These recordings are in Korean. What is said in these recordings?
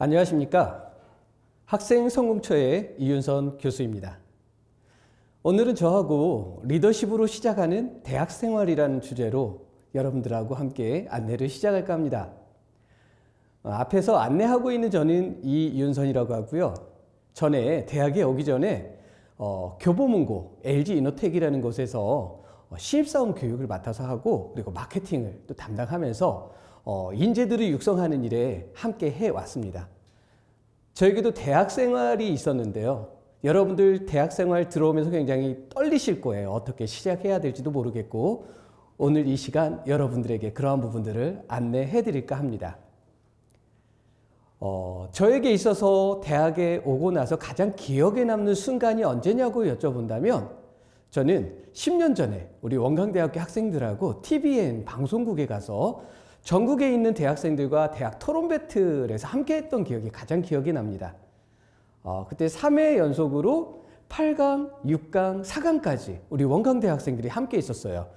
안녕하십니까. 학생 성공처의 이윤선 교수입니다. 오늘은 저하고 리더십으로 시작하는 대학 생활이라는 주제로 여러분들하고 함께 안내를 시작할까 합니다. 앞에서 안내하고 있는 저는 이윤선이라고 하고요. 전에 대학에 오기 전에 교보문고 LG이노텍이라는 곳에서 신입사원 교육을 맡아서 하고 그리고 마케팅을 또 담당하면서 인재들을 육성하는 일에 함께 해왔습니다. 저에게도 대학 생활이 있었는데요. 여러분들 대학 생활 들어오면서 굉장히 떨리실 거예요. 어떻게 시작해야 될지도 모르겠고 오늘 이 시간 여러분들에게 그러한 부분들을 안내해 드릴까 합니다. 저에게 있어서 대학에 오고 나서 가장 기억에 남는 순간이 언제냐고 여쭤본다면 저는 10년 전에 우리 원광대학교 학생들하고 TVN 방송국에 가서 전국에 있는 대학생들과 대학 토론 배틀에서 함께 했던 기억이 가장 기억이 납니다. 그때 3회 연속으로 8강, 6강, 4강까지 우리 원광대 학생들이 함께 있었어요.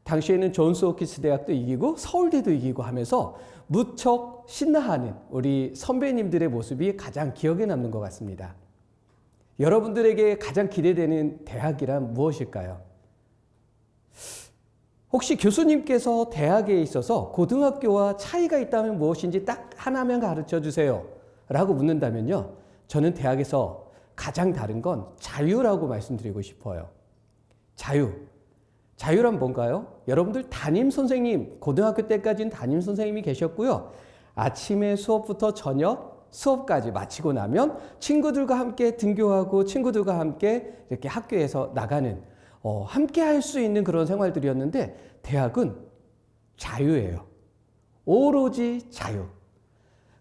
당시에는 존스 홉킨스 대학도 이기고 서울대도 이기고 하면서 무척 신나하는 우리 선배님들의 모습이 가장 기억에 남는 것 같습니다. 여러분들에게 가장 기대되는 대학이란 무엇일까요? 혹시 교수님께서 대학에 있어서 고등학교와 차이가 있다면 무엇인지 딱 하나만 가르쳐 주세요 라고 묻는다면요, 저는 대학에서 가장 다른 건 자유라고 말씀드리고 싶어요. 자유란 뭔가요? 여러분들 담임선생님, 고등학교 때까지는 담임선생님이 계셨고요. 아침에 수업부터 저녁 수업까지 마치고 나면 친구들과 함께 등교하고 친구들과 함께 이렇게 학교에서 나가는 함께 할 수 있는 그런 생활들이었는데 대학은 자유예요. 오로지 자유.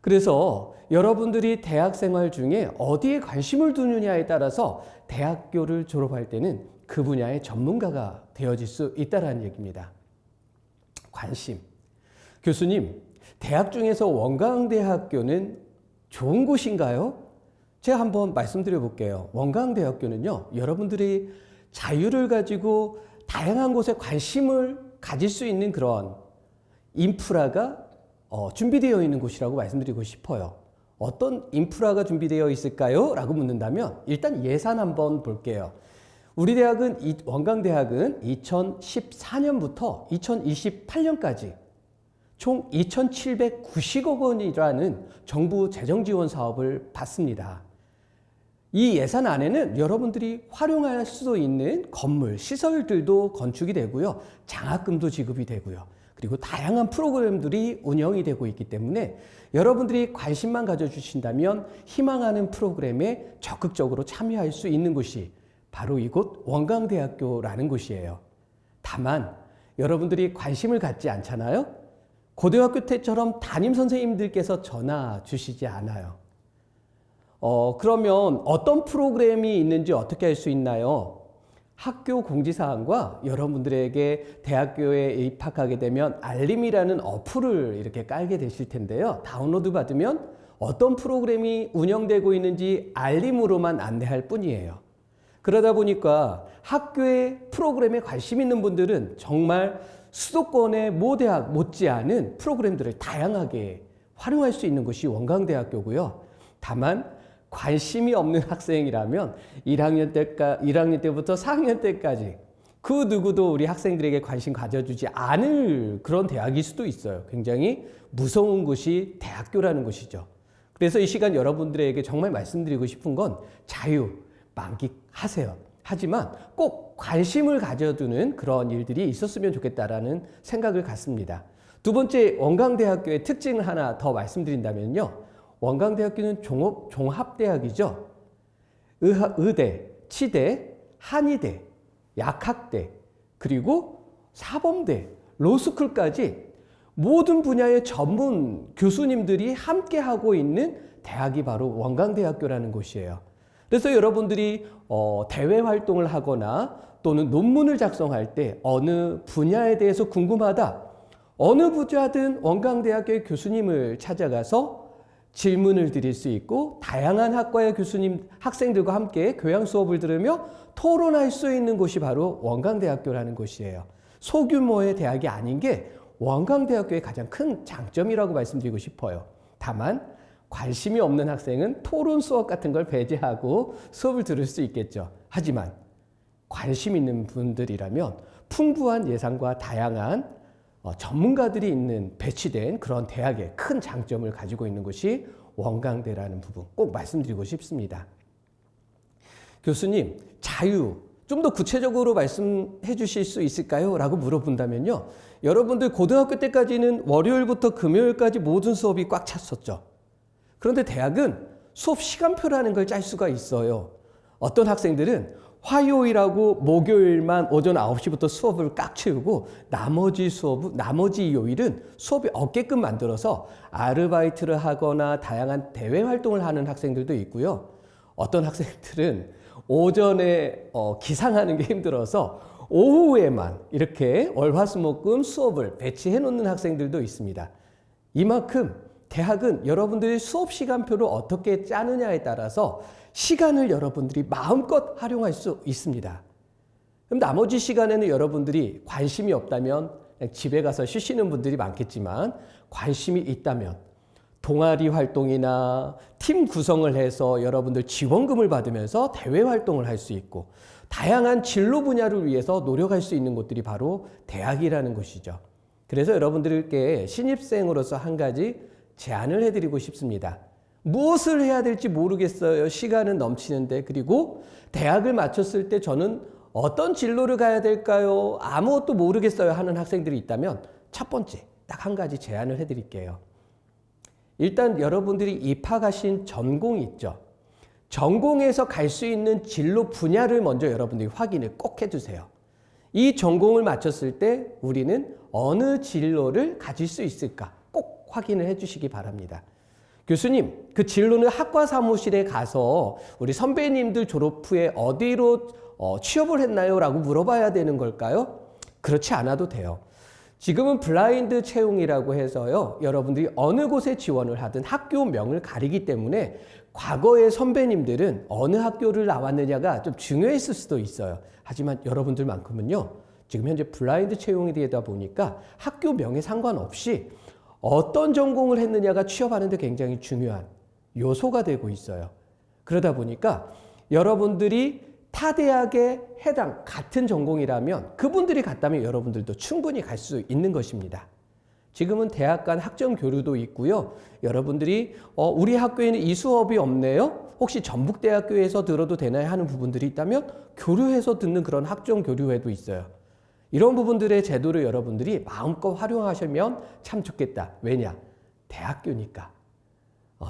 그래서 여러분들이 대학 생활 중에 어디에 관심을 두느냐에 따라서 대학교를 졸업할 때는 그 분야의 전문가가 되어질 수 있다는 얘기입니다. 관심. 교수님, 대학 중에서 원광대학교는 좋은 곳인가요? 제가 한번 말씀드려 볼게요. 원광대학교는요, 여러분들이 자유를 가지고 다양한 곳에 관심을 가질 수 있는 그런 인프라가 준비되어 있는 곳이라고 말씀드리고 싶어요. 어떤 인프라가 준비되어 있을까요? 라고 묻는다면 일단 예산 한번 볼게요. 우리 대학은, 원광대학은 2014년부터 2028년까지 총 2,790억 원이라는 정부 재정 지원 사업을 받습니다. 이 예산 안에는 여러분들이 활용할 수 있는 건물, 시설들도 건축이 되고요. 장학금도 지급이 되고요. 그리고 다양한 프로그램들이 운영이 되고 있기 때문에 여러분들이 관심만 가져주신다면 희망하는 프로그램에 적극적으로 참여할 수 있는 곳이 바로 이곳 원광대학교라는 곳이에요. 다만 여러분들이 관심을 갖지 않잖아요. 고등학교 때처럼 담임선생님들께서 전화 주시지 않아요. 그러면 어떤 프로그램이 있는지 어떻게 할 수 있나요? 학교 공지사항과 여러분들에게 대학교에 입학하게 되면 알림이라는 어플을 이렇게 깔게 되실 텐데요. 다운로드 받으면 어떤 프로그램이 운영되고 있는지 알림으로만 안내할 뿐이에요. 그러다 보니까 학교의 프로그램에 관심 있는 분들은 정말 수도권의 모 대학 못지않은 프로그램들을 다양하게 활용할 수 있는 곳이 원광대학교고요. 다만 관심이 없는 학생이라면 1학년 때부터 4학년 때까지 그 누구도 우리 학생들에게 관심 가져주지 않을 그런 대학일 수도 있어요. 굉장히 무서운 곳이 대학교라는 곳이죠. 그래서 이 시간 여러분들에게 정말 말씀드리고 싶은 건 자유 만끽하세요. 하지만 꼭 관심을 가져두는 그런 일들이 있었으면 좋겠다라는 생각을 갖습니다. 두 번째, 원광대학교의 특징을 하나 더 말씀드린다면요. 원광대학교는 종합대학이죠. 의대, 치대, 한의대, 약학대, 그리고 사범대, 로스쿨까지 모든 분야의 전문 교수님들이 함께 하고 있는 대학이 바로 원광대학교라는 곳이에요. 그래서 여러분들이 대외 활동을 하거나 또는 논문을 작성할 때 어느 분야에 대해서 궁금하다, 어느 부자든 원광대학교의 교수님을 찾아가서 질문을 드릴 수 있고 다양한 학과의 교수님, 학생들과 함께 교양 수업을 들으며 토론할 수 있는 곳이 바로 원광대학교라는 곳이에요. 소규모의 대학이 아닌 게 원광대학교의 가장 큰 장점이라고 말씀드리고 싶어요. 다만 관심이 없는 학생은 토론 수업 같은 걸 배제하고 수업을 들을 수 있겠죠. 하지만 관심 있는 분들이라면 풍부한 예산과 다양한 전문가들이 있는 배치된 그런 대학의 큰 장점을 가지고 있는 것이 원광대라는 부분 꼭 말씀드리고 싶습니다. 교수님, 자유 좀 더 구체적으로 말씀해 주실 수 있을까요? 라고 물어본다면요. 여러분들 고등학교 때까지는 월요일부터 금요일까지 모든 수업이 꽉 찼었죠. 그런데 대학은 수업 시간표라는 걸 짤 수가 있어요. 어떤 학생들은 화요일하고 목요일만 오전 9시부터 수업을 꽉 채우고 나머지 요일은 수업이 없게끔 만들어서 아르바이트를 하거나 다양한 대외 활동을 하는 학생들도 있고요. 어떤 학생들은 오전에 기상하는 게 힘들어서 오후에만 이렇게 월화수목금 수업을 배치해 놓는 학생들도 있습니다. 이만큼 대학은 여러분들이 수업 시간표를 어떻게 짜느냐에 따라서 시간을 여러분들이 마음껏 활용할 수 있습니다. 그럼 나머지 시간에는 여러분들이 관심이 없다면 그냥 집에 가서 쉬시는 분들이 많겠지만 관심이 있다면 동아리 활동이나 팀 구성을 해서 여러분들 지원금을 받으면서 대외 활동을 할 수 있고 다양한 진로 분야를 위해서 노력할 수 있는 곳들이 바로 대학이라는 것이죠. 그래서 여러분들께 신입생으로서 한 가지 제안을 해드리고 싶습니다. 무엇을 해야 될지 모르겠어요. 시간은 넘치는데. 그리고 대학을 마쳤을 때 저는 어떤 진로를 가야 될까요? 아무것도 모르겠어요 하는 학생들이 있다면 첫 번째 딱 한 가지 제안을 해드릴게요. 일단 여러분들이 입학하신 전공이 있죠. 전공에서 갈 수 있는 진로 분야를 먼저 여러분들이 확인을 꼭 해주세요. 이 전공을 마쳤을 때 우리는 어느 진로를 가질 수 있을까 꼭 확인을 해주시기 바랍니다. 교수님, 그 진로는 학과 사무실에 가서 우리 선배님들 졸업 후에 어디로 취업을 했나요? 라고 물어봐야 되는 걸까요? 그렇지 않아도 돼요. 지금은 블라인드 채용이라고 해서요. 여러분들이 어느 곳에 지원을 하든 학교명을 가리기 때문에 과거의 선배님들은 어느 학교를 나왔느냐가 좀 중요했을 수도 있어요. 하지만 여러분들만큼은요. 지금 현재 블라인드 채용이 되다 보니까 학교명에 상관없이 어떤 전공을 했느냐가 취업하는 데 굉장히 중요한 요소가 되고 있어요. 그러다 보니까 여러분들이 타 대학에 해당 같은 전공이라면 그분들이 갔다면 여러분들도 충분히 갈 수 있는 것입니다. 지금은 대학 간 학점 교류도 있고요. 여러분들이 우리 학교에는 이 수업이 없네요. 혹시 전북대학교에서 들어도 되나요? 하는 부분들이 있다면 교류해서 듣는 그런 학점 교류회도 있어요. 이런 부분들의 제도를 여러분들이 마음껏 활용하시면 참 좋겠다. 왜냐? 대학교니까.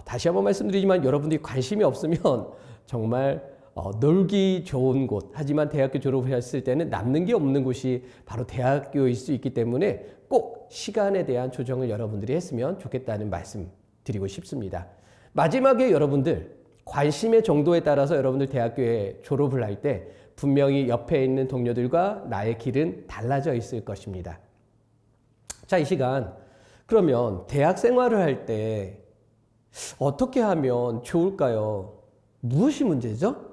다시 한번 말씀드리지만 여러분들이 관심이 없으면 정말 놀기 좋은 곳, 하지만 대학교 졸업을 했을 때는 남는 게 없는 곳이 바로 대학교일 수 있기 때문에 꼭 시간에 대한 조정을 여러분들이 했으면 좋겠다는 말씀 드리고 싶습니다. 마지막에 여러분들 관심의 정도에 따라서 여러분들 대학교에 졸업을 할 때 분명히 옆에 있는 동료들과 나의 길은 달라져 있을 것입니다. 자, 이 시간 그러면 대학 생활을 할 때 어떻게 하면 좋을까요? 무엇이 문제죠?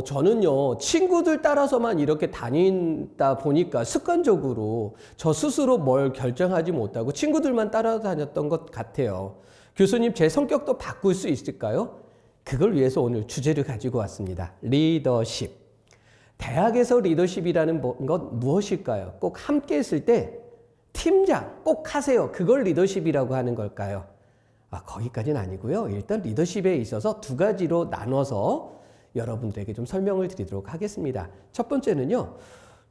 저는요, 친구들 따라서만 이렇게 다니다 보니까 습관적으로 저 스스로 뭘 결정하지 못하고 친구들만 따라다녔던 것 같아요. 교수님, 제 성격도 바꿀 수 있을까요? 그걸 위해서 오늘 주제를 가지고 왔습니다. 리더십. 대학에서 리더십이라는 것 무엇일까요? 꼭 함께 했을 때 팀장 꼭 하세요. 그걸 리더십이라고 하는 걸까요? 거기까지는 아니고요. 일단 리더십에 있어서 두 가지로 나눠서 여러분들에게 좀 설명을 드리도록 하겠습니다. 첫 번째는요.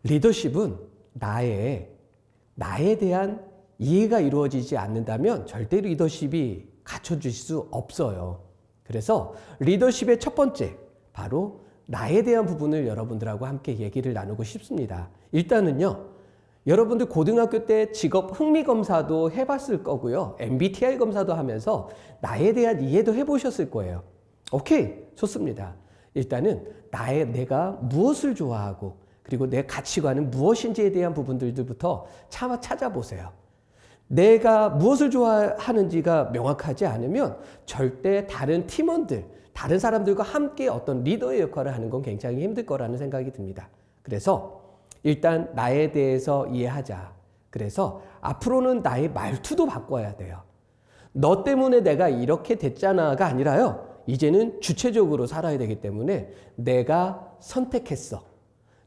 리더십은 나에 대한 이해가 이루어지지 않는다면 절대 리더십이 갖춰질 수 없어요. 그래서 리더십의 첫 번째, 바로 나에 대한 부분을 여러분들하고 함께 얘기를 나누고 싶습니다. 일단은요. 여러분들 고등학교 때 직업 흥미검사도 해봤을 거고요. MBTI 검사도 하면서 나에 대한 이해도 해보셨을 거예요. 오케이, 좋습니다. 일단은 내가 무엇을 좋아하고 그리고 내 가치관은 무엇인지에 대한 부분들부터 찾아보세요. 내가 무엇을 좋아하는지가 명확하지 않으면 절대 다른 팀원들, 다른 사람들과 함께 어떤 리더의 역할을 하는 건 굉장히 힘들 거라는 생각이 듭니다. 그래서 일단 나에 대해서 이해하자. 그래서 앞으로는 나의 말투도 바꿔야 돼요. 너 때문에 내가 이렇게 됐잖아가 아니라요. 이제는 주체적으로 살아야 되기 때문에 내가 선택했어.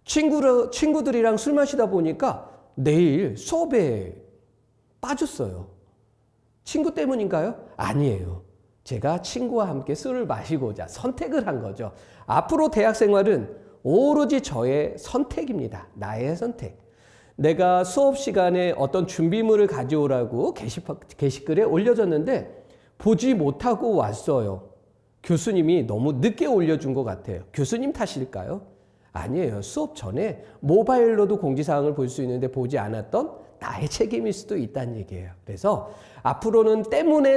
친구들이랑 술 마시다 보니까 내일 수업에 빠졌어요. 친구 때문인가요? 아니에요. 제가 친구와 함께 술을 마시고자 선택을 한 거죠. 앞으로 대학 생활은 오로지 저의 선택입니다. 나의 선택. 내가 수업 시간에 어떤 준비물을 가져오라고 게시글에 올려줬는데 보지 못하고 왔어요. 교수님이 너무 늦게 올려준 것 같아요. 교수님 탓일까요? 아니에요. 수업 전에 모바일로도 공지사항을 볼 수 있는데 보지 않았던 나의 책임일 수도 있다는 얘기예요. 그래서 앞으로는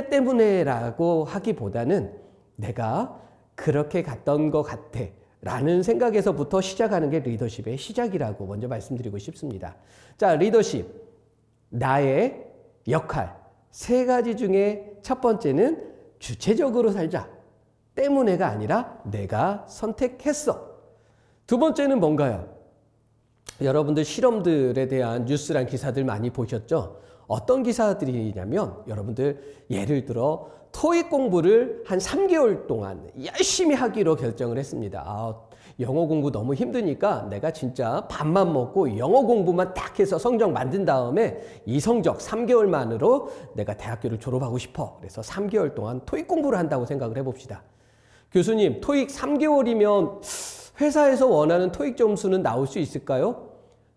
때문에라고 하기보다는 내가 그렇게 갔던 것 같아 라는 생각에서부터 시작하는 게 리더십의 시작이라고 먼저 말씀드리고 싶습니다. 자, 리더십. 나의 역할. 3가지 중에 첫 번째는 주체적으로 살자. 때문에가 아니라 내가 선택했어. 두 번째는 뭔가요? 여러분들 실험들에 대한 뉴스랑 기사들 많이 보셨죠? 어떤 기사들이냐면 여러분들 예를 들어 토익 공부를 한 3개월 동안 열심히 하기로 결정을 했습니다. 영어 공부 너무 힘드니까 내가 진짜 밥만 먹고 영어 공부만 딱 해서 성적 만든 다음에 이 성적 3개월 만으로 내가 대학교를 졸업하고 싶어. 그래서 3개월 동안 토익 공부를 한다고 생각을 해봅시다. 교수님, 토익 3개월이면 회사에서 원하는 토익 점수는 나올 수 있을까요?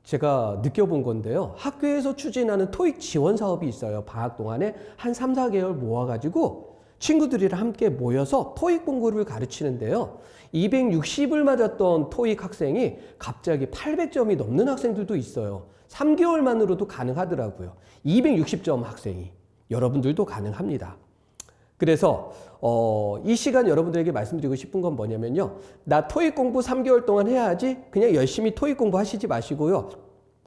제가 느껴본 건데요. 학교에서 추진하는 토익 지원 사업이 있어요. 방학 동안에 한 3, 4개월 모아가지고 친구들이랑 함께 모여서 토익 공부를 가르치는데요. 260을 맞았던 토익 학생이 갑자기 800점이 넘는 학생들도 있어요. 3개월만으로도 가능하더라고요. 260점 학생이. 여러분들도 가능합니다. 그래서 이 시간 여러분들에게 말씀드리고 싶은 건 뭐냐면요. 나 토익 공부 3개월 동안 해야지 그냥 열심히 토익 공부 하시지 마시고요.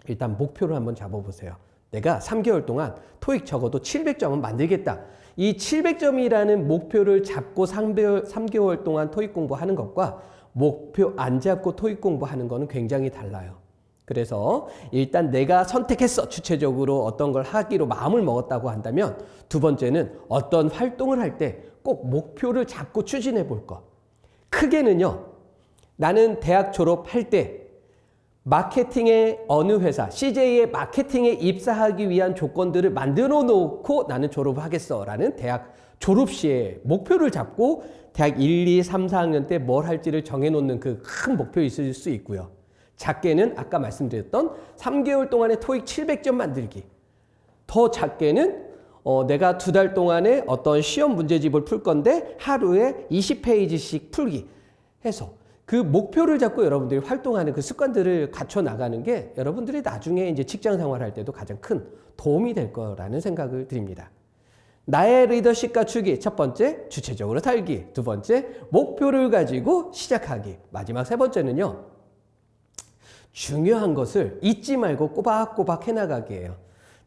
일단 목표를 한번 잡아보세요. 내가 3개월 동안 토익 적어도 700점은 만들겠다. 이 700점이라는 목표를 잡고 3개월 동안 토익 공부하는 것과 목표 안 잡고 토익 공부하는 거는 굉장히 달라요. 그래서 일단 내가 선택했어. 주체적으로 어떤 걸 하기로 마음을 먹었다고 한다면 두 번째는 어떤 활동을 할 때 꼭 목표를 잡고 추진해 볼 것. 크게는요. 나는 대학 졸업할 때 마케팅의 어느 회사, CJ의 마케팅에 입사하기 위한 조건들을 만들어 놓고 나는 졸업을 하겠어 라는 대학 졸업 시에 목표를 잡고 대학 1, 2, 3, 4학년 때 뭘 할지를 정해놓는 그 큰 목표 있을 수 있고요. 작게는 아까 말씀드렸던 3개월 동안의 토익 700점 만들기. 더 작게는 내가 2달 동안에 어떤 시험 문제집을 풀 건데 하루에 20페이지씩 풀기 해서 그 목표를 잡고 여러분들이 활동하는 그 습관들을 갖춰 나가는 게 여러분들이 나중에 이제 직장 생활할 때도 가장 큰 도움이 될 거라는 생각을 드립니다. 나의 리더십 갖추기. 첫 번째, 주체적으로 살기. 두 번째, 목표를 가지고 시작하기. 마지막 세 번째는요. 중요한 것을 잊지 말고 꼬박꼬박 해나가기예요.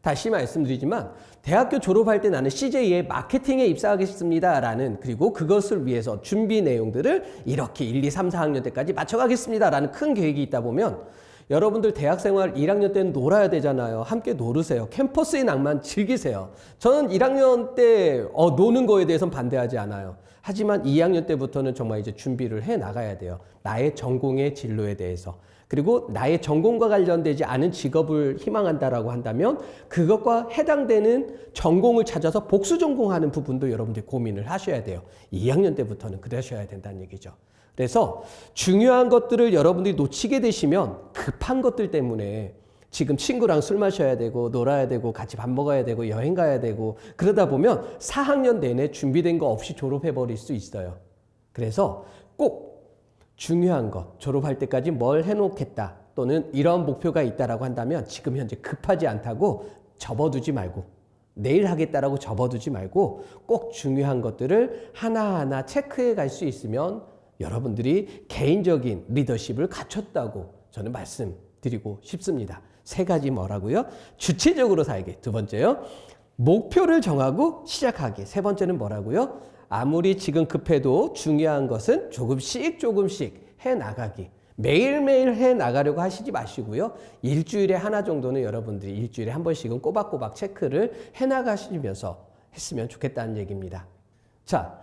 다시 말씀드리지만 대학교 졸업할 때 나는 CJ의 마케팅에 입사하겠습니다 라는 그리고 그것을 위해서 준비 내용들을 이렇게 1, 2, 3, 4학년 때까지 맞춰가겠습니다 라는 큰 계획이 있다 보면 여러분들 대학생활 1학년 때는 놀아야 되잖아요. 함께 놀으세요. 캠퍼스의 낭만 즐기세요. 저는 1학년 때 노는 거에 대해서는 반대하지 않아요. 하지만 2학년 때부터는 정말 이제 준비를 해 나가야 돼요. 나의 전공의 진로에 대해서. 그리고 나의 전공과 관련되지 않은 직업을 희망한다라고 한다면 그것과 해당되는 전공을 찾아서 복수 전공하는 부분도 여러분들이 고민을 하셔야 돼요. 2학년 때부터는 그러셔야 된다는 얘기죠. 그래서 중요한 것들을 여러분들이 놓치게 되시면 급한 것들 때문에 지금 친구랑 술 마셔야 되고 놀아야 되고 같이 밥 먹어야 되고 여행 가야 되고 그러다 보면 4학년 내내 준비된 거 없이 졸업해 버릴 수 있어요. 그래서 꼭 중요한 것, 졸업할 때까지 뭘 해놓겠다 또는 이런 목표가 있다라고 한다면 지금 현재 급하지 않다고 접어두지 말고 내일 하겠다라고 접어두지 말고 꼭 중요한 것들을 하나하나 체크해 갈 수 있으면 여러분들이 개인적인 리더십을 갖췄다고 저는 말씀드리고 싶습니다. 3가지 뭐라고요? 주체적으로 살기. 두 번째요. 목표를 정하고 시작하기. 세 번째는 뭐라고요? 아무리 지금 급해도 중요한 것은 조금씩 해나가기. 매일매일 해나가려고 하시지 마시고요. 일주일에 하나 정도는 여러분들이 일주일에 한 번씩은 꼬박꼬박 체크를 해나가시면서 했으면 좋겠다는 얘기입니다. 자,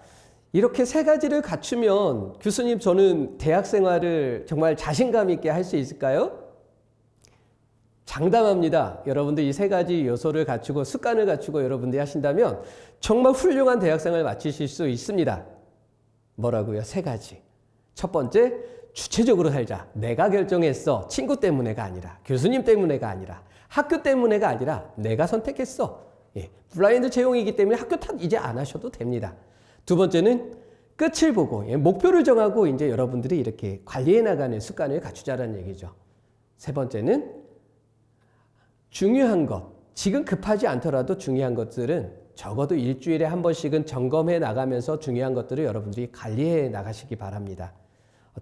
이렇게 세 가지를 갖추면 교수님 저는 대학 생활을 정말 자신감 있게 할 수 있을까요? 장담합니다. 여러분들 이 세 가지 요소를 갖추고 습관을 갖추고 여러분들이 하신다면 정말 훌륭한 대학생활을 마치실 수 있습니다. 뭐라고요? 세 가지. 첫 번째, 주체적으로 살자. 내가 결정했어. 친구 때문에가 아니라, 교수님 때문에가 아니라, 학교 때문에가 아니라 내가 선택했어. 예, 블라인드 채용이기 때문에 학교 탓 이제 안 하셔도 됩니다. 두 번째는 끝을 보고 목표를 정하고 이제 여러분들이 이렇게 관리해 나가는 습관을 갖추자라는 얘기죠. 세 번째는 중요한 것, 지금 급하지 않더라도 중요한 것들은 적어도 일주일에 한 번씩은 점검해 나가면서 중요한 것들을 여러분들이 관리해 나가시기 바랍니다.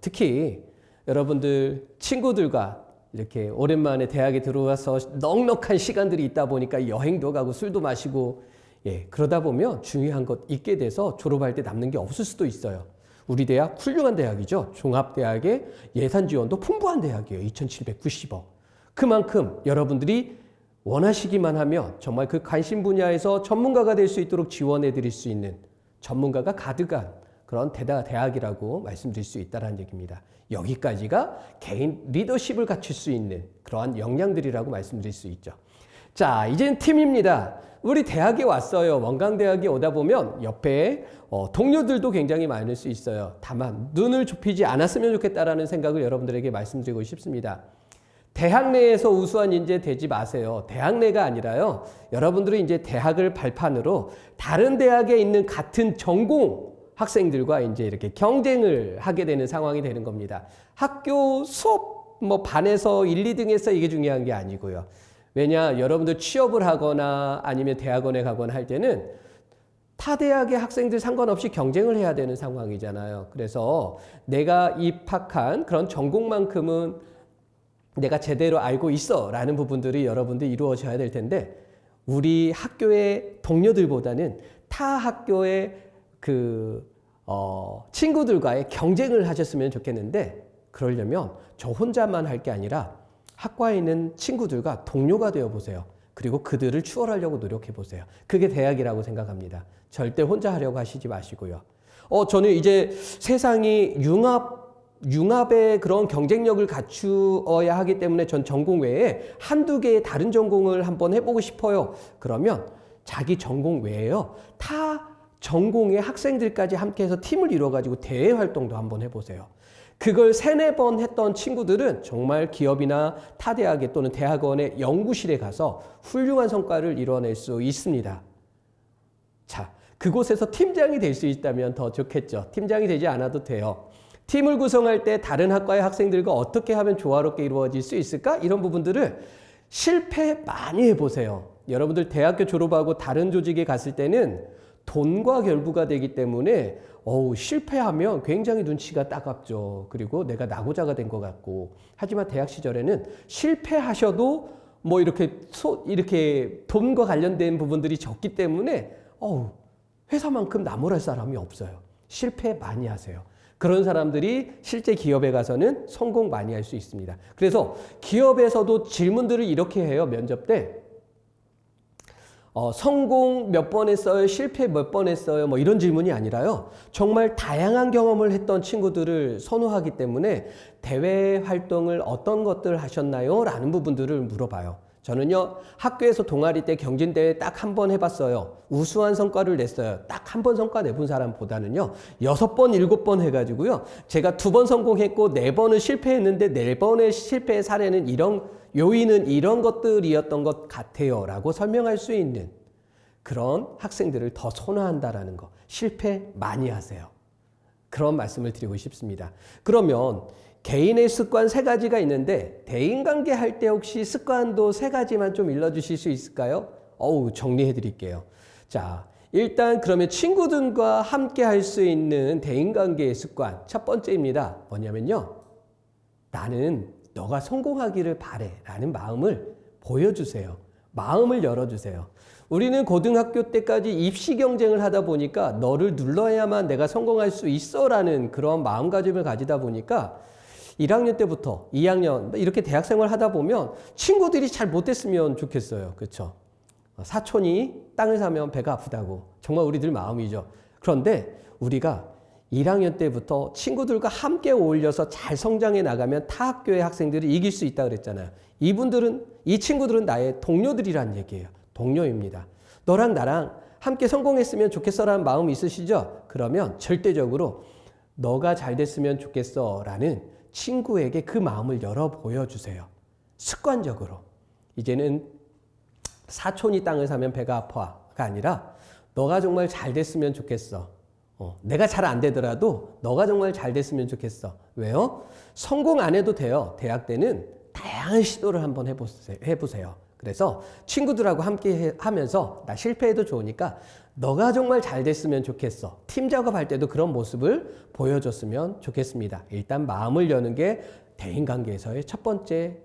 특히 여러분들 친구들과 이렇게 오랜만에 대학에 들어와서 넉넉한 시간들이 있다 보니까 여행도 가고 술도 마시고 그러다 보면 중요한 것 잊게 돼서 졸업할 때 남는 게 없을 수도 있어요. 우리 대학 훌륭한 대학이죠. 종합대학의 예산 지원도 풍부한 대학이에요. 2,790억. 그만큼 여러분들이 원하시기만 하면 정말 그 관심 분야에서 전문가가 될 수 있도록 지원해 드릴 수 있는 전문가가 가득한 그런 대학이라고 말씀드릴 수 있다는 얘기입니다. 여기까지가 개인 리더십을 갖출 수 있는 그러한 역량들이라고 말씀드릴 수 있죠. 자, 이제는 팀입니다. 우리 대학에 왔어요. 원광대학에 오다 보면 옆에 동료들도 굉장히 많을 수 있어요. 다만 눈을 좁히지 않았으면 좋겠다라는 생각을 여러분들에게 말씀드리고 싶습니다. 대학 내에서 우수한 인재 되지 마세요. 대학 내가 아니라요. 여러분들은 이제 대학을 발판으로 다른 대학에 있는 같은 전공 학생들과 이제 이렇게 경쟁을 하게 되는 상황이 되는 겁니다. 학교 수업 반에서 1, 2등 해서 이게 중요한 게 아니고요. 왜냐, 여러분들 취업을 하거나 아니면 대학원에 가거나 할 때는 타 대학의 학생들 상관없이 경쟁을 해야 되는 상황이잖아요. 그래서 내가 입학한 그런 전공만큼은 내가 제대로 알고 있어 라는 부분들이 여러분들이 이루어져야 될 텐데 우리 학교의 동료들보다는 타 학교의 친구들과의 경쟁을 하셨으면 좋겠는데 그러려면 저 혼자만 할 게 아니라 학과에 있는 친구들과 동료가 되어 보세요. 그리고 그들을 추월하려고 노력해 보세요. 그게 대학이라고 생각합니다. 절대 혼자 하려고 하시지 마시고요. 저는 이제 세상이 융합의 그런 경쟁력을 갖추어야 하기 때문에 전 전공 외에 한두 개의 다른 전공을 한번 해보고 싶어요. 그러면 자기 전공 외에요. 타 전공의 학생들까지 함께해서 팀을 이루어가지고 대외 활동도 한번 해보세요. 그걸 3-4번 했던 친구들은 정말 기업이나 타 대학에 또는 대학원의 연구실에 가서 훌륭한 성과를 이뤄낼 수 있습니다. 자, 그곳에서 팀장이 될 수 있다면 더 좋겠죠. 팀장이 되지 않아도 돼요. 팀을 구성할 때 다른 학과의 학생들과 어떻게 하면 조화롭게 이루어질 수 있을까? 이런 부분들을 실패 많이 해보세요. 여러분들 대학교 졸업하고 다른 조직에 갔을 때는 돈과 결부가 되기 때문에 실패하면 굉장히 눈치가 따갑죠. 그리고 내가 낙오자가 된 것 같고. 하지만 대학 시절에는 실패하셔도 이렇게 돈과 관련된 부분들이 적기 때문에 회사만큼 나무랄 사람이 없어요. 실패 많이 하세요. 그런 사람들이 실제 기업에 가서는 성공 많이 할 수 있습니다. 그래서 기업에서도 질문들을 이렇게 해요. 면접 때. 성공 몇 번 했어요? 실패 몇 번 했어요? 이런 질문이 아니라요. 정말 다양한 경험을 했던 친구들을 선호하기 때문에 대외 활동을 어떤 것들 하셨나요? 라는 부분들을 물어봐요. 저는요, 학교에서 동아리 때 경진대회 딱 한 번 해봤어요. 우수한 성과를 냈어요. 딱 한 번 성과 내본 사람보다는요, 6번, 7번 해가지고요, 제가 2번 성공했고 4번은 실패했는데 4번의 실패의 사례는 요인은 이런 것들이었던 것 같아요. 라고 설명할 수 있는 그런 학생들을 더 선호한다라는 거. 실패 많이 하세요. 그런 말씀을 드리고 싶습니다. 그러면 개인의 습관 3가지가 있는데 대인관계 할 때 혹시 습관도 3가지만 좀 일러주실 수 있을까요? 정리해 드릴게요. 자, 일단 그러면 친구들과 함께 할 수 있는 대인관계의 습관 첫 번째입니다. 뭐냐면요, 나는 너가 성공하기를 바래 라는 마음을 보여주세요. 마음을 열어주세요. 우리는 고등학교 때까지 입시 경쟁을 하다 보니까 너를 눌러야만 내가 성공할 수 있어 라는 그런 마음가짐을 가지다 보니까 1학년 때부터 2학년 이렇게 대학생활 하다 보면 친구들이 잘 못됐으면 좋겠어요. 그렇죠? 사촌이 땅을 사면 배가 아프다고. 정말 우리들 마음이죠. 그런데 우리가 1학년 때부터 친구들과 함께 어울려서 잘 성장해 나가면 타 학교의 학생들을 이길 수 있다 그랬잖아요. 이 친구들은 나의 동료들이란 얘기예요. 동료입니다. 너랑 나랑 함께 성공했으면 좋겠어라는 마음 있으시죠? 그러면 절대적으로 너가 잘 됐으면 좋겠어라는 친구에게 그 마음을 열어 보여주세요. 습관적으로. 이제는 사촌이 땅을 사면 배가 아파가 아니라 너가 정말 잘 됐으면 좋겠어. 내가 잘 안 되더라도 너가 정말 잘 됐으면 좋겠어. 왜요? 성공 안 해도 돼요. 대학 때는 다양한 시도를 한번 해보세요. 그래서 친구들하고 함께 하면서 나 실패해도 좋으니까 너가 정말 잘 됐으면 좋겠어. 팀 작업할 때도 그런 모습을 보여줬으면 좋겠습니다. 일단 마음을 여는 게 대인관계에서의 첫 번째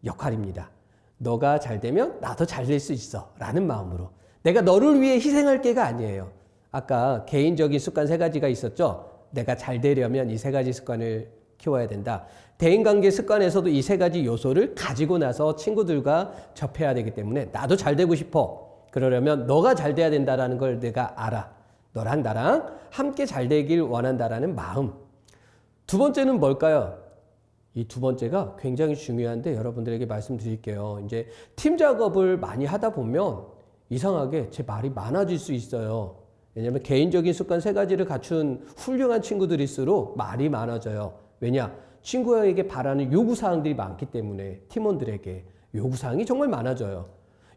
역할입니다. 너가 잘 되면 나도 잘 될 수 있어 라는 마음으로. 내가 너를 위해 희생할 게가 아니에요. 아까 개인적인 습관 3가지가 있었죠. 내가 잘 되려면 이 3가지 습관을 키워야 된다. 대인관계 습관에서도 이 3가지 요소를 가지고 나서 친구들과 접해야 되기 때문에 나도 잘 되고 싶어. 그러려면 너가 잘 돼야 된다는 걸 내가 알아. 너랑 나랑 함께 잘 되길 원한다라는 마음. 두 번째는 뭘까요? 이 두 번째가 굉장히 중요한데 여러분들에게 말씀드릴게요. 이제 팀 작업을 많이 하다 보면 이상하게 제 말이 많아질 수 있어요. 왜냐하면 개인적인 습관 3가지를 갖춘 훌륭한 친구들일수록 말이 많아져요. 왜냐? 친구에게 바라는 요구사항들이 많기 때문에 팀원들에게 요구사항이 정말 많아져요.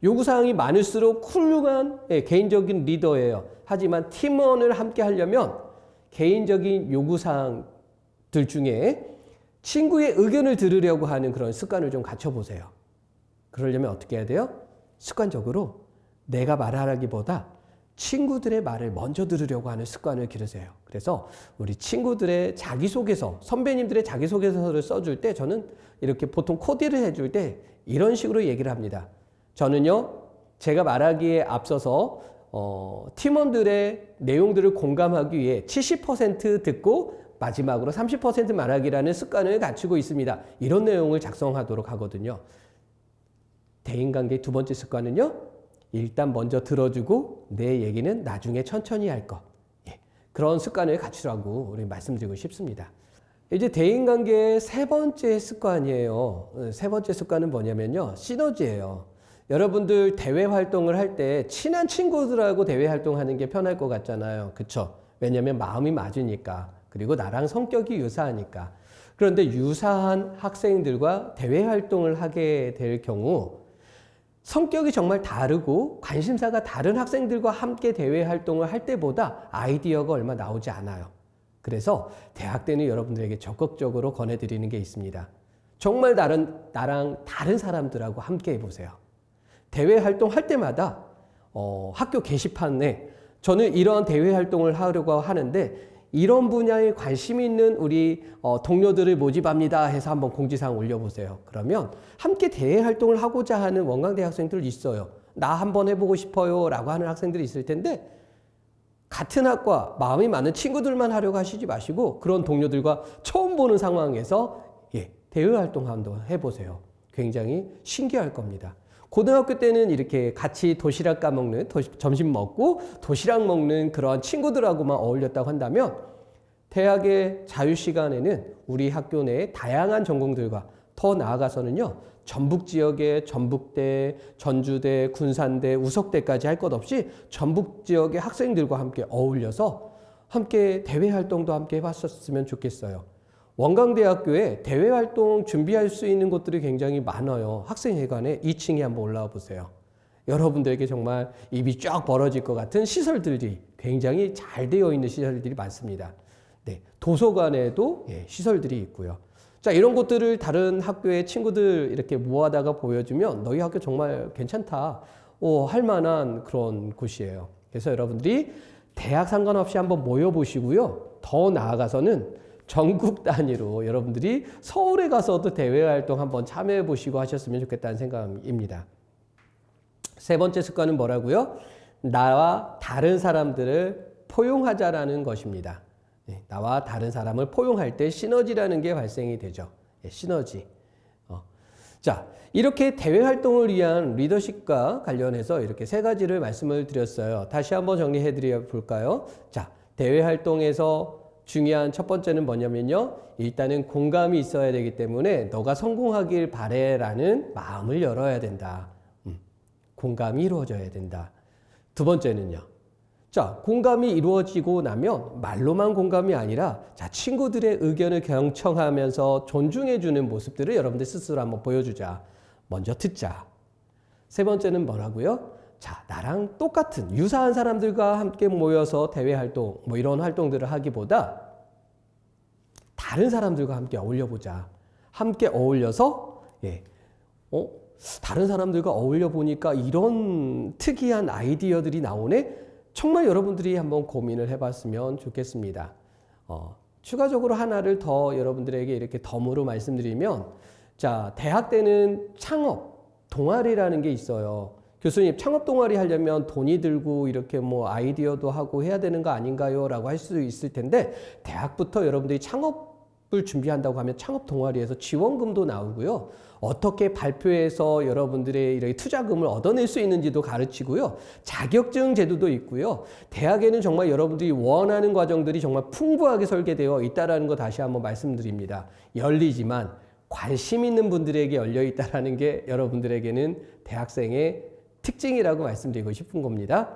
요구사항이 많을수록 훌륭한 개인적인 리더예요. 하지만 팀원을 함께 하려면 개인적인 요구사항들 중에 친구의 의견을 들으려고 하는 그런 습관을 좀 갖춰보세요. 그러려면 어떻게 해야 돼요? 습관적으로 내가 말하기보다 친구들의 말을 먼저 들으려고 하는 습관을 기르세요. 그래서 우리 친구들의 자기소개서, 선배님들의 자기소개서를 써줄 때 저는 이렇게 보통 코디를 해줄 때 이런 식으로 얘기를 합니다. 저는요, 제가 말하기에 앞서서 팀원들의 내용들을 공감하기 위해 70% 듣고 마지막으로 30% 말하기라는 습관을 갖추고 있습니다. 이런 내용을 작성하도록 하거든요. 대인관계 두 번째 습관은요, 일단 먼저 들어주고 내 얘기는 나중에 천천히 할 것. 그런 습관을 갖추라고 우리 말씀드리고 싶습니다. 이제 대인관계의 3번째 습관이에요. 3번째 습관은 뭐냐면요, 시너지예요. 여러분들 대외 활동을 할 때 친한 친구들하고 대외 활동하는 게 편할 것 같잖아요. 그쵸? 왜냐면 마음이 맞으니까. 그리고 나랑 성격이 유사하니까. 그런데 유사한 학생들과 대외 활동을 하게 될 경우 성격이 정말 다르고 관심사가 다른 학생들과 함께 대외 활동을 할 때보다 아이디어가 얼마 나오지 않아요. 그래서 대학 때는 여러분들에게 적극적으로 권해드리는 게 있습니다. 정말 나랑 다른 사람들하고 함께 해보세요. 대외 활동할 때마다 학교 게시판에 저는 이런 대외 활동을 하려고 하는데 이런 분야에 관심 있는 우리 동료들을 모집합니다 해서 한번 공지사항 올려보세요. 그러면 함께 대외 활동을 하고자 하는 원광대 학생들 있어요. 나 한번 해보고 싶어요 라고 하는 학생들이 있을 텐데 같은 학과 마음이 맞는 친구들만 하려고 하시지 마시고 그런 동료들과 처음 보는 상황에서 대외 활동 한번 해보세요. 굉장히 신기할 겁니다. 고등학교 때는 이렇게 같이 도시락 까먹는, 점심 먹고 도시락 먹는 그런 친구들하고만 어울렸다고 한다면 대학의 자유시간에는 우리 학교 내에 다양한 전공들과 더 나아가서는요, 전북 지역의 전북대, 전주대, 군산대, 우석대까지 할 것 없이 전북 지역의 학생들과 함께 어울려서 함께 대외 활동도 함께 해봤었으면 좋겠어요. 원광대학교에 대외활동 준비할 수 있는 곳들이 굉장히 많아요. 학생회관에 2층에 한번 올라와 보세요. 여러분들에게 정말 입이 쫙 벌어질 것 같은 시설들이 굉장히 잘 되어 있는 시설들이 많습니다. 네, 도서관에도 시설들이 있고요. 자, 이런 곳들을 다른 학교의 친구들 이렇게 모아다가 보여주면 너희 학교 정말 괜찮다 할 만한 그런 곳이에요. 그래서 여러분들이 대학 상관없이 한번 모여보시고요. 더 나아가서는 전국 단위로 여러분들이 서울에 가서도 대외활동 한번 참여해 보시고 하셨으면 좋겠다는 생각입니다. 3번째 습관은 뭐라고요? 나와 다른 사람들을 포용하자라는 것입니다. 나와 다른 사람을 포용할 때 시너지라는 게 발생이 되죠. 시너지. 자, 이렇게 대외 활동을 위한 리더십과 관련해서 이렇게 세 가지를 말씀을 드렸어요. 다시 한번 정리해 드려 볼까요? 자, 대외 활동에서 중요한 첫 번째는 뭐냐면요. 일단은 공감이 있어야 되기 때문에 너가 성공하길 바래라는 마음을 열어야 된다. 공감이 이루어져야 된다. 두 번째는요. 자, 공감이 이루어지고 나면 말로만 공감이 아니라 자, 친구들의 의견을 경청하면서 존중해주는 모습들을 여러분들 스스로 한번 보여주자. 먼저 듣자. 세 번째는 뭐라고요? 자, 나랑 똑같은 유사한 사람들과 함께 모여서 대외 활동, 뭐 이런 활동들을 하기보다 다른 사람들과 함께 어울려보자. 함께 어울려서, 다른 사람들과 어울려 보니까 이런 특이한 아이디어들이 나오네? 정말 여러분들이 한번 고민을 해봤으면 좋겠습니다. 추가적으로 하나를 더 여러분들에게 이렇게 덤으로 말씀드리면, 자, 대학 때는 창업 동아리라는 게 있어요. 교수님, 창업 동아리 하려면 돈이 들고 이렇게 뭐 아이디어도 하고 해야 되는 거 아닌가요? 라고 할 수 있을 텐데, 대학부터 여러분들이 창업을 준비한다고 하면 창업 동아리에서 지원금도 나오고요. 어떻게 발표해서 여러분들의 이렇게 투자금을 얻어낼 수 있는지도 가르치고요. 자격증 제도도 있고요. 대학에는 정말 여러분들이 원하는 과정들이 정말 풍부하게 설계되어 있다는 거 다시 한번 말씀드립니다. 열리지만 관심 있는 분들에게 열려 있다는 게 여러분들에게는 대학생의 특징이라고 말씀드리고 싶은 겁니다.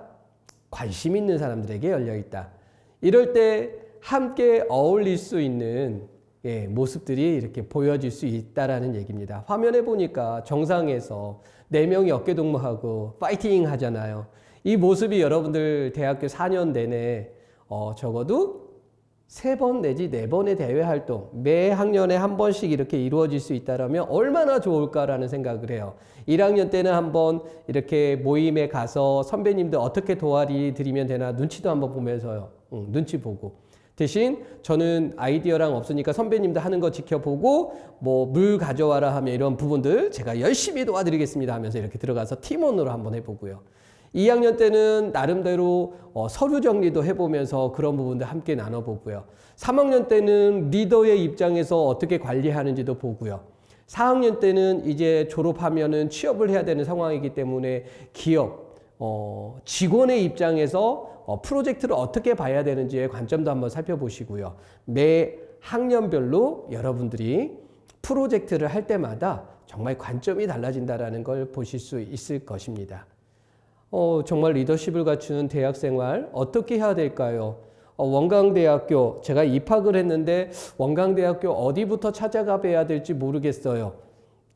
관심 있는 사람들에게 열려 있다. 이럴 때 함께 어울릴 수 있는 모습들이 이렇게 보여질 수 있다라는 얘기입니다. 화면에 보니까 정상에서 4명이 어깨동무하고 파이팅 하잖아요. 이 모습이 여러분들 대학교 4년 내내 적어도 3번 내지 4번의 대외 활동, 매 학년에 한 번씩 이렇게 이루어질 수 있다면 얼마나 좋을까라는 생각을 해요. 1학년 때는 한번 이렇게 모임에 가서 선배님들 어떻게 도와리 드리면 되나 눈치도 한번 보면서요. 눈치 보고. 대신 저는 아이디어랑 없으니까 선배님들 하는 거 지켜보고 뭐 물 가져와라 하면 이런 부분들 제가 열심히 도와드리겠습니다 하면서 이렇게 들어가서 팀원으로 한번 해보고요. 2학년 때는 나름대로 서류 정리도 해보면서 그런 부분들 함께 나눠보고요. 3학년 때는 리더의 입장에서 어떻게 관리하는지도 보고요. 4학년 때는 이제 졸업하면은 취업을 해야 되는 상황이기 때문에 기업, 직원의 입장에서 프로젝트를 어떻게 봐야 되는지의 관점도 한번 살펴보시고요. 매 학년별로 여러분들이 프로젝트를 할 때마다 정말 관점이 달라진다는 걸 보실 수 있을 것입니다. 정말 리더십을 갖추는 대학생활 어떻게 해야 될까요? 원광대학교 제가 입학을 했는데 원광대학교 어디부터 찾아가 봐야 될지 모르겠어요.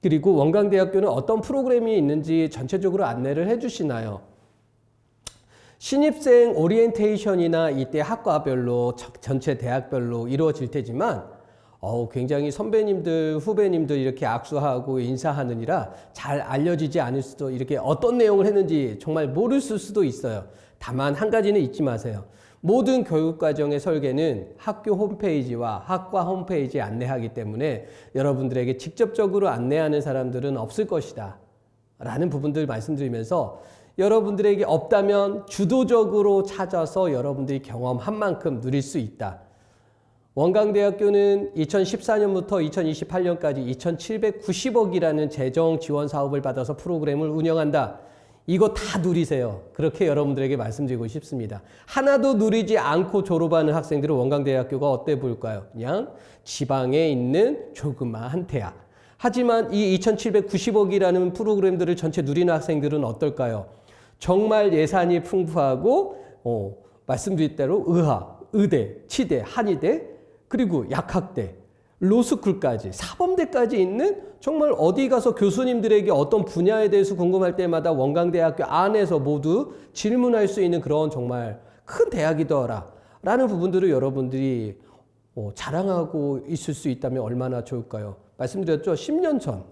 그리고 원광대학교는 어떤 프로그램이 있는지 전체적으로 안내를 해주시나요? 신입생 오리엔테이션이나 이때 학과별로 전체 대학별로 이루어질 테지만 굉장히 선배님들, 후배님들 이렇게 악수하고 인사하느니라 잘 알려지지 않을 수도 이렇게 어떤 내용을 했는지 정말 모를 수도 있어요. 다만 한 가지는 잊지 마세요. 모든 교육과정의 설계는 학교 홈페이지와 학과 홈페이지에 안내하기 때문에 여러분들에게 직접적으로 안내하는 사람들은 없을 것이다 라는 부분들 말씀드리면서 여러분들에게 없다면 주도적으로 찾아서 여러분들이 경험한 만큼 누릴 수 있다. 원광대학교는 2014년부터 2028년까지 2,790억이라는 재정 지원 사업을 받아서 프로그램을 운영한다. 이거 다 누리세요. 그렇게 여러분들에게 말씀드리고 싶습니다. 하나도 누리지 않고 졸업하는 학생들은 원광대학교가 어때 보일까요? 그냥 지방에 있는 조그마한 대학. 하지만 이 2,790억이라는 프로그램들을 전체 누리는 학생들은 어떨까요? 정말 예산이 풍부하고 말씀드린 대로 의학, 의대, 치대, 한의대, 그리고 약학대, 로스쿨까지, 사범대까지 있는 정말 어디 가서 교수님들에게 어떤 분야에 대해서 궁금할 때마다 원광대학교 안에서 모두 질문할 수 있는 그런 정말 큰 대학이더라 라는 부분들을 여러분들이 자랑하고 있을 수 있다면 얼마나 좋을까요? 말씀드렸죠? 10년 전,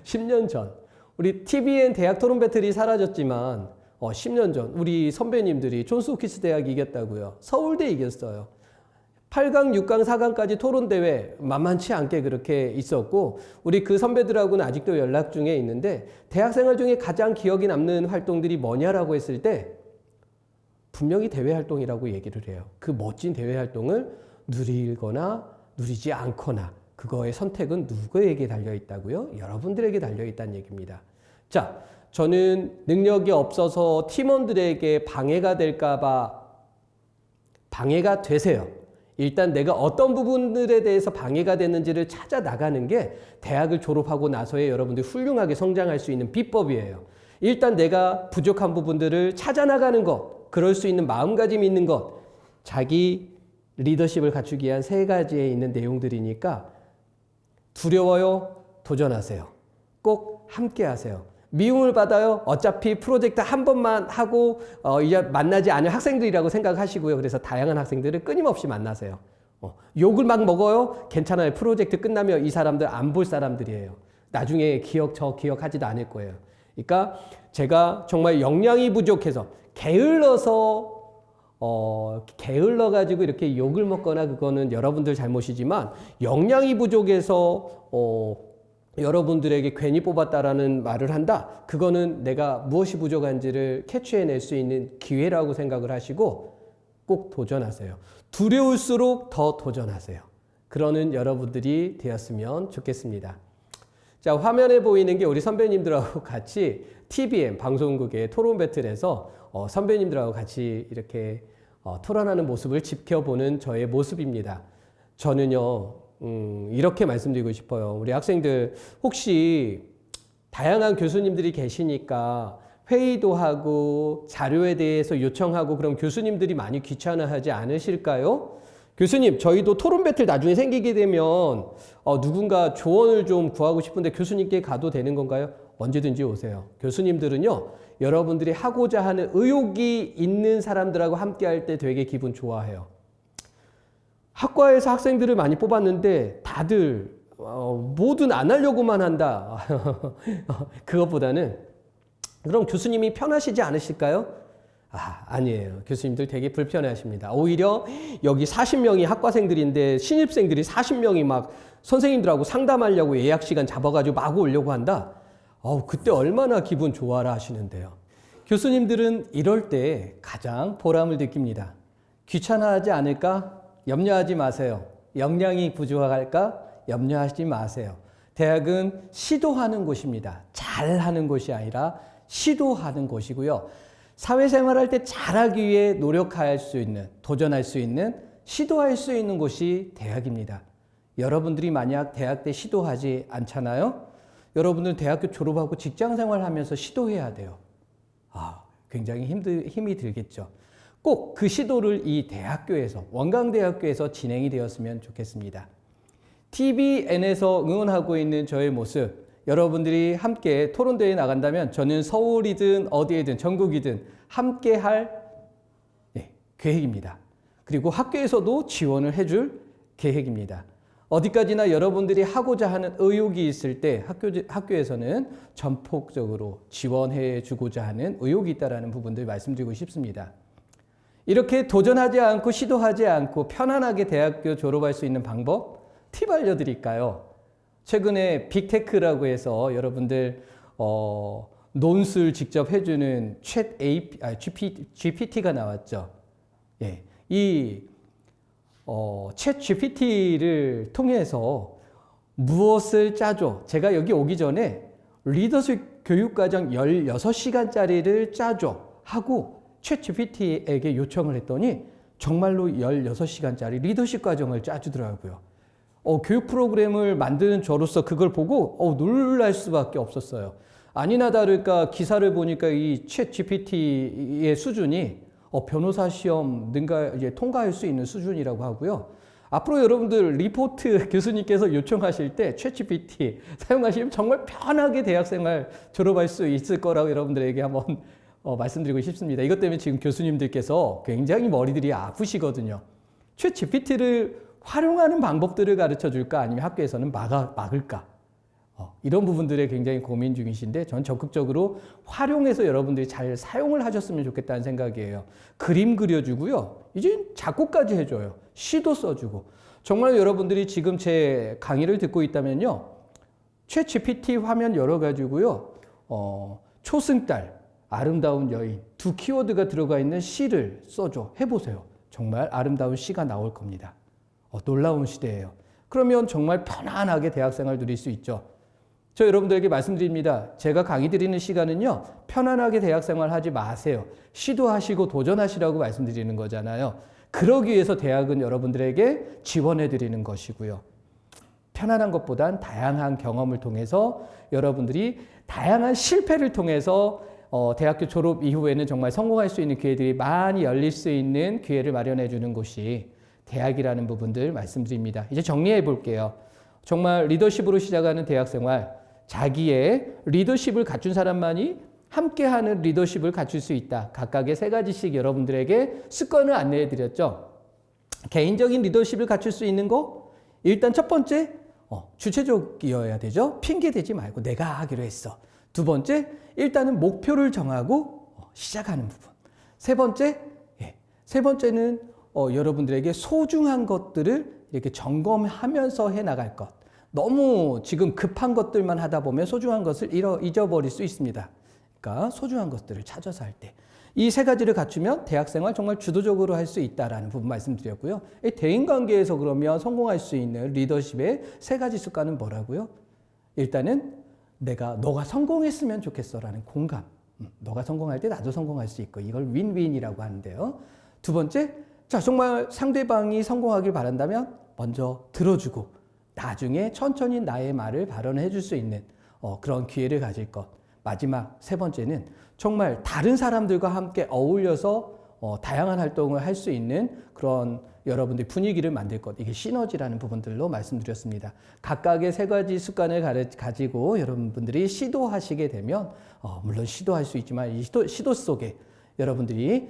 10년 전 우리 TVN 대학 토론 배틀이 사라졌지만 10년 전 우리 선배님들이 존스 홉킨스 대학이 이겼다고요. 서울대 이겼어요. 8강, 6강, 4강까지 토론대회 만만치 않게 그렇게 있었고 우리 그 선배들하고는 아직도 연락 중에 있는데 대학생활 중에 가장 기억에 남는 활동들이 뭐냐라고 했을 때 분명히 대외 활동이라고 얘기를 해요. 그 멋진 대외 활동을 누리거나 누리지 않거나 그거의 선택은 누구에게 달려 있다고요? 여러분들에게 달려 있다는 얘기입니다. 자, 저는 능력이 없어서 팀원들에게 방해가 될까봐 방해가 되세요. 일단 내가 어떤 부분들에 대해서 방해가 됐는지를 찾아 나가는 게 대학을 졸업하고 나서의 여러분들이 훌륭하게 성장할 수 있는 비법이에요. 일단 내가 부족한 부분들을 찾아 나가는 것, 그럴 수 있는 마음가짐이 있는 것, 자기 리더십을 갖추기 위한 3가지에 있는 내용들이니까 두려워요? 도전하세요. 꼭 함께 하세요. 미움을 받아요? 어차피 프로젝트 한 번만 하고 이제 만나지 않을 학생들이라고 생각하시고요. 그래서 다양한 학생들을 끊임없이 만나세요. 욕을 막 먹어요? 괜찮아요. 프로젝트 끝나면 이 사람들 안 볼 사람들이에요. 나중에 저 기억하지도 않을 거예요. 그러니까 제가 정말 역량이 부족해서 게을러가지고 이렇게 욕을 먹거나 그거는 여러분들 잘못이지만 역량이 부족해서 여러분들에게 괜히 뽑았다라는 말을 한다. 그거는 내가 무엇이 부족한지를 캐치해낼 수 있는 기회라고 생각을 하시고 꼭 도전하세요. 두려울수록 더 도전하세요. 그러는 여러분들이 되었으면 좋겠습니다. 자, 화면에 보이는 게 우리 선배님들하고 같이 TBM 방송국의 토론 배틀에서 선배님들하고 같이 이렇게 토론하는 모습을 지켜보는 저의 모습입니다. 저는요, 이렇게 말씀드리고 싶어요. 우리 학생들 혹시 다양한 교수님들이 계시니까 회의도 하고 자료에 대해서 요청하고 그럼 교수님들이 많이 귀찮아하지 않으실까요? 교수님, 저희도 토론 배틀 나중에 생기게 되면 누군가 조언을 좀 구하고 싶은데 교수님께 가도 되는 건가요? 언제든지 오세요. 교수님들은요, 여러분들이 하고자 하는 의욕이 있는 사람들하고 함께 할 때 되게 기분 좋아해요. 학과에서 학생들을 많이 뽑았는데 다들 뭐든 안 하려고만 한다. 그것보다는 그럼 교수님이 편하시지 않으실까요? 아니에요. 교수님들 되게 불편해하십니다. 오히려 여기 40명이 학과생들인데 신입생들이 40명이 막 선생님들하고 상담하려고 예약 시간 잡아가지고 마구 오려고 한다. 그때 얼마나 기분 좋아라 하시는데요. 교수님들은 이럴 때 가장 보람을 느낍니다. 귀찮아하지 않을까? 염려하지 마세요. 역량이 부족할까? 염려하지 마세요. 대학은 시도하는 곳입니다. 잘하는 곳이 아니라 시도하는 곳이고요. 사회생활할 때 잘하기 위해 노력할 수 있는, 도전할 수 있는, 시도할 수 있는 곳이 대학입니다. 여러분들이 만약 대학 때 시도하지 않잖아요? 여러분들 대학교 졸업하고 직장생활 하면서 시도해야 돼요. 굉장히 힘이 들겠죠. 꼭 그 시도를 이 대학교에서, 원광대학교에서 진행이 되었으면 좋겠습니다. TBN에서 응원하고 있는 저의 모습, 여러분들이 함께 토론대회에 나간다면 저는 서울이든 어디에든 전국이든 함께 할 계획입니다. 그리고 학교에서도 지원을 해줄 계획입니다. 어디까지나 여러분들이 하고자 하는 의욕이 있을 때 학교에서는 전폭적으로 지원해 주고자 하는 의욕이 있다는 부분들 말씀드리고 싶습니다. 이렇게 도전하지 않고 시도하지 않고 편안하게 대학교 졸업할 수 있는 방법 팁 알려드릴까요? 최근에 빅테크라고 해서 여러분들 논술 직접 해주는 GPT가 나왔죠. 예, 이 챗 GPT를 통해서 무엇을 짜줘? 제가 여기 오기 전에 리더십 교육과정 16시간짜리를 짜줘 하고 챗 GPT에게 요청을 했더니 정말로 16시간짜리 리더십 과정을 짜주더라고요. 교육 프로그램을 만드는 저로서 그걸 보고 놀랄 수밖에 없었어요. 아니나 다를까 기사를 보니까 이 챗 GPT의 수준이 변호사 시험 이제 통과할 수 있는 수준이라고 하고요. 앞으로 여러분들 리포트 교수님께서 요청하실 때 챗 GPT 사용하시면 정말 편하게 대학생활 졸업할 수 있을 거라고 여러분들에게 한번 말씀드리고 싶습니다. 이것 때문에 지금 교수님들께서 굉장히 머리들이 아프시거든요. 챗 GPT를 활용하는 방법들을 가르쳐 줄까? 아니면 학교에서는 막을까? 이런 부분들에 굉장히 고민 중이신데 전 적극적으로 활용해서 여러분들이 잘 사용을 하셨으면 좋겠다는 생각이에요. 그림 그려주고요. 이제 작곡까지 해줘요. 시도 써주고. 정말 여러분들이 지금 제 강의를 듣고 있다면요. 챗 GPT 화면 열어가지고요. 초승달, 아름다운 여인 2 키워드가 들어가 있는 시를 써줘. 해보세요. 정말 아름다운 시가 나올 겁니다. 놀라운 시대예요. 그러면 정말 편안하게 대학생활 누릴 수 있죠. 저 여러분들에게 말씀드립니다. 제가 강의 드리는 시간은요, 편안하게 대학생활 하지 마세요. 시도하시고 도전하시라고 말씀드리는 거잖아요. 그러기 위해서 대학은 여러분들에게 지원해 드리는 것이고요. 편안한 것보단 다양한 경험을 통해서 여러분들이 다양한 실패를 통해서 대학교 졸업 이후에는 정말 성공할 수 있는 기회들이 많이 열릴 수 있는 기회를 마련해 주는 곳이 대학이라는 부분들 말씀드립니다. 이제 정리해 볼게요. 정말 리더십으로 시작하는 대학생활, 자기의 리더십을 갖춘 사람만이 함께하는 리더십을 갖출 수 있다. 각각의 3가지씩 여러분들에게 습관을 안내해 드렸죠. 개인적인 리더십을 갖출 수 있는 거, 일단 첫 번째, 주체적이어야 되죠. 핑계 대지 말고 내가 하기로 했어. 2번째, 일단은 목표를 정하고 시작하는 부분. 3번째는 여러분들에게 소중한 것들을 이렇게 점검하면서 해나갈 것. 너무 지금 급한 것들만 하다 보면 소중한 것을 잊어버릴 수 있습니다. 그러니까 소중한 것들을 찾아서 할 때. 이 3가지를 갖추면 대학생활 정말 주도적으로 할 수 있다라는 부분 말씀드렸고요. 대인관계에서 그러면 성공할 수 있는 리더십의 3가지 습관은 뭐라고요? 일단은 너가 성공했으면 좋겠어라는 공감. 너가 성공할 때 나도 성공할 수 있고 이걸 윈윈이라고 하는데요. 2번째, 자 정말 상대방이 성공하길 바란다면 먼저 들어주고 나중에 천천히 나의 말을 발언해 줄 수 있는 그런 기회를 가질 것. 마지막 3번째는 정말 다른 사람들과 함께 어울려서 다양한 활동을 할 수 있는 그런 여러분들의 분위기를 만들 것. 이게 시너지라는 부분들로 말씀드렸습니다. 각각의 3가지 습관을 가지고 여러분들이 시도하시게 되면 물론 시도할 수 있지만 이 시도 속에 여러분들이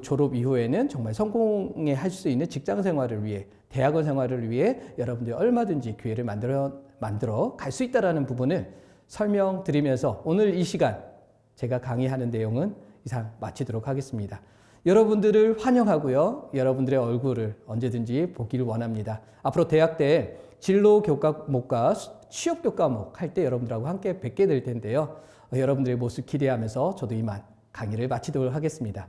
졸업 이후에는 정말 성공해 할 수 있는 직장 생활을 위해 대학원 생활을 위해 여러분들이 얼마든지 기회를 만들어 갈 수 있다는 부분을 설명드리면서 오늘 이 시간 제가 강의하는 내용은 이상 마치도록 하겠습니다. 여러분들을 환영하고요. 여러분들의 얼굴을 언제든지 보기를 원합니다. 앞으로 대학 때 진로 교과목과 취업 교과목 할 때 여러분들하고 함께 뵙게 될 텐데요. 여러분들의 모습 기대하면서 저도 이만 강의를 마치도록 하겠습니다.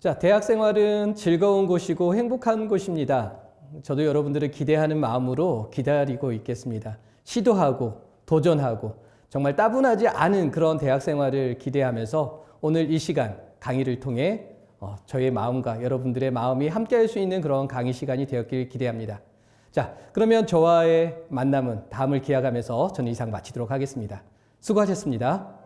자, 대학 생활은 즐거운 곳이고 행복한 곳입니다. 저도 여러분들을 기대하는 마음으로 기다리고 있겠습니다. 시도하고 도전하고 정말 따분하지 않은 그런 대학 생활을 기대하면서 오늘 이 시간 강의를 통해 저의 마음과 여러분들의 마음이 함께할 수 있는 그런 강의 시간이 되었길 기대합니다. 자, 그러면 저와의 만남은 다음을 기약하면서 저는 이상 마치도록 하겠습니다. 수고하셨습니다.